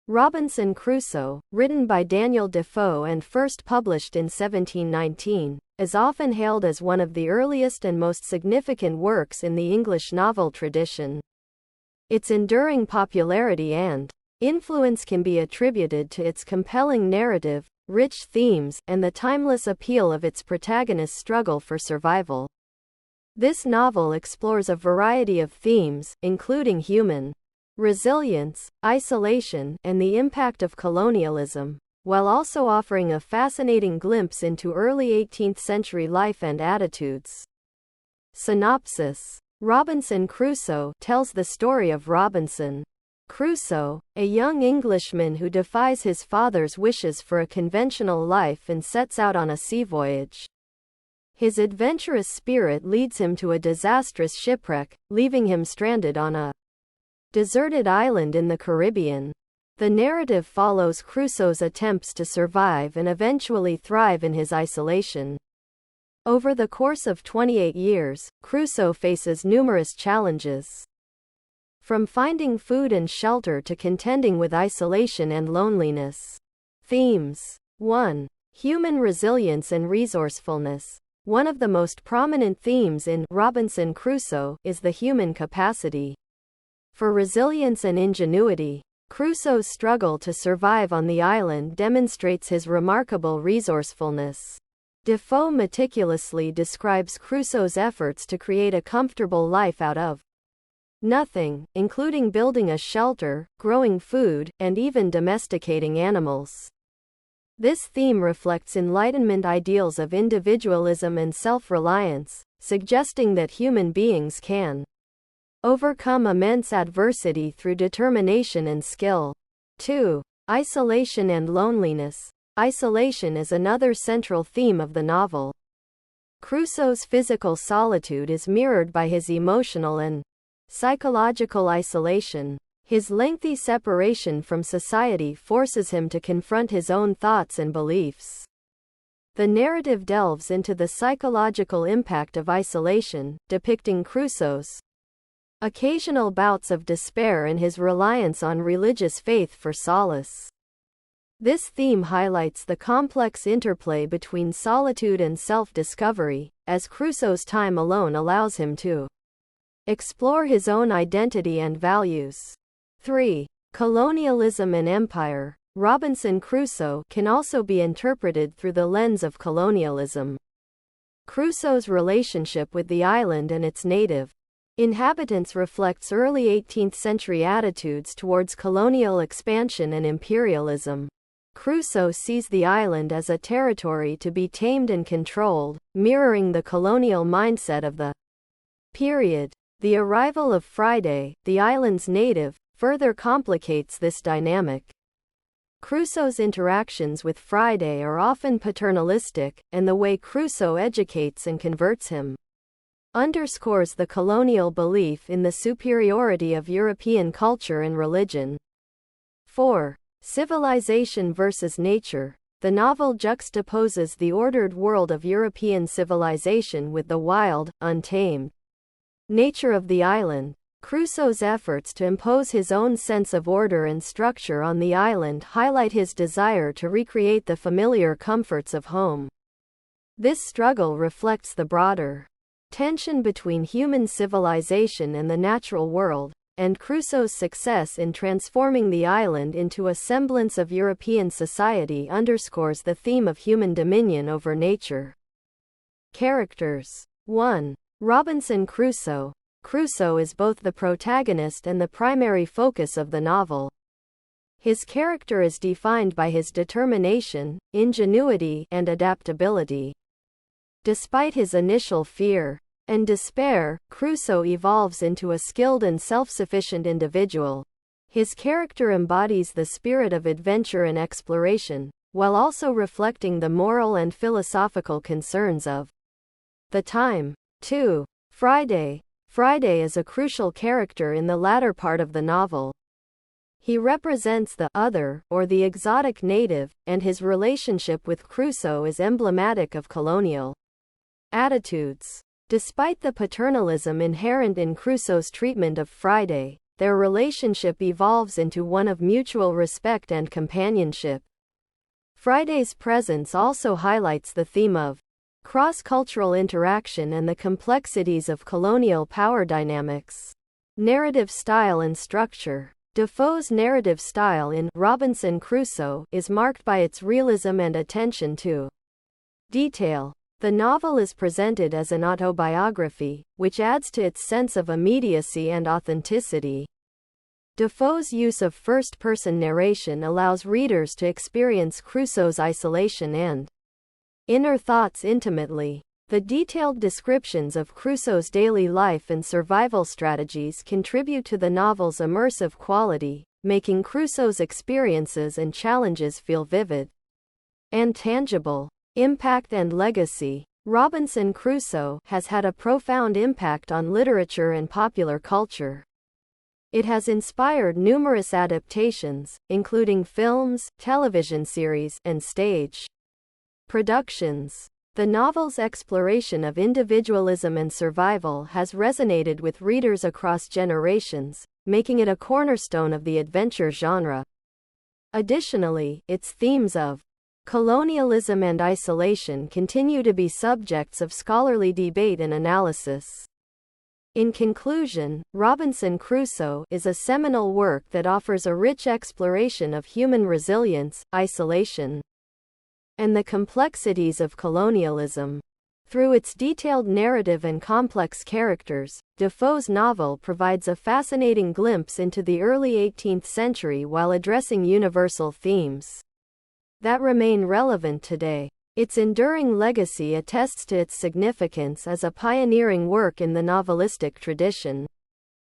Robinson Crusoe, written by Daniel Defoe and first published in 1719, is often hailed as one of the earliest and most significant works in the English novel tradition. Its enduring popularity and influence can be attributed to its compelling narrative, rich themes, and the timeless appeal of its protagonist's struggle for survival. This novel explores a variety of themes, including human resilience, isolation, and the impact of colonialism, while also offering a fascinating glimpse into early 18th century life and attitudes. Synopsis: Robinson Crusoe tells the story of Robinson Crusoe, a young Englishman who defies his father's wishes for a conventional life and sets out on a sea voyage. His adventurous spirit leads him to a disastrous shipwreck, leaving him stranded on a deserted island in the Caribbean. The narrative follows Crusoe's attempts to survive and eventually thrive in his isolation. Over the course of 28 years, Crusoe faces numerous challenges. From finding food and shelter to contending with isolation and loneliness. Themes: 1. Human resilience and resourcefulness. One of the most prominent themes in Robinson Crusoe is the human capacity for resilience and ingenuity. Crusoe's struggle to survive on the island demonstrates his remarkable resourcefulness. Defoe meticulously describes Crusoe's efforts to create a comfortable life out of nothing, including building a shelter, growing food, and even domesticating animals. This theme reflects Enlightenment ideals of individualism and self-reliance, suggesting that human beings can overcome immense adversity through determination and skill. 2. Isolation and loneliness. Isolation is another central theme of the novel. Crusoe's physical solitude is mirrored by his emotional and psychological isolation. His lengthy separation from society forces him to confront his own thoughts and beliefs. The narrative delves into the psychological impact of isolation, depicting Crusoe's occasional bouts of despair and his reliance on religious faith for solace. This theme highlights the complex interplay between solitude and self-discovery, as Crusoe's time alone allows him to explore his own identity and values. 3. Colonialism and empire. Robinson Crusoe can also be interpreted through the lens of colonialism. Crusoe's relationship with the island and its native inhabitants reflects early 18th century attitudes towards colonial expansion and imperialism. Crusoe sees the island as a territory to be tamed and controlled, mirroring the colonial mindset of the period. The arrival of Friday, the island's native, further complicates this dynamic. Crusoe's interactions with Friday are often paternalistic, and the way Crusoe educates and converts him underscores the colonial belief in the superiority of European culture and religion. 4. Civilization versus nature. The novel juxtaposes the ordered world of European civilization with the wild, untamed nature of the island. Crusoe's efforts to impose his own sense of order and structure on the island highlight his desire to recreate the familiar comforts of home. This struggle reflects the broader tension between human civilization and the natural world, and Crusoe's success in transforming the island into a semblance of European society underscores the theme of human dominion over nature. Characters. 1. Robinson Crusoe. Crusoe is both the protagonist and the primary focus of the novel. His character is defined by his determination, ingenuity, and adaptability. Despite his initial fear and despair, Crusoe evolves into a skilled and self-sufficient individual. His character embodies the spirit of adventure and exploration, while also reflecting the moral and philosophical concerns of the time. 2. Friday. Friday is a crucial character in the latter part of the novel. He represents the other, or the exotic native, and his relationship with Crusoe is emblematic of colonial attitudes. Despite the paternalism inherent in Crusoe's treatment of Friday, their relationship evolves into one of mutual respect and companionship. Friday's presence also highlights the theme of cross-cultural interaction and the complexities of colonial power dynamics. Narrative style and structure. Defoe's narrative style in Robinson Crusoe is marked by its realism and attention to detail. The novel is presented as an autobiography, which adds to its sense of immediacy and authenticity. Defoe's use of first-person narration allows readers to experience Crusoe's isolation and inner thoughts intimately. The detailed descriptions of Crusoe's daily life and survival strategies contribute to the novel's immersive quality, making Crusoe's experiences and challenges feel vivid and tangible. Impact and legacy. Robinson Crusoe has had a profound impact on literature and popular culture. It has inspired numerous adaptations, including films, television series, and stage productions. The novel's exploration of individualism and survival has resonated with readers across generations, making it a cornerstone of the adventure genre. Additionally, its themes of colonialism and isolation continue to be subjects of scholarly debate and analysis. In conclusion, Robinson Crusoe is a seminal work that offers a rich exploration of human resilience, isolation, and the complexities of colonialism. Through its detailed narrative and complex characters, Defoe's novel provides a fascinating glimpse into the early 18th century while addressing universal themes that remain relevant today. Its enduring legacy attests to its significance as a pioneering work in the novelistic tradition.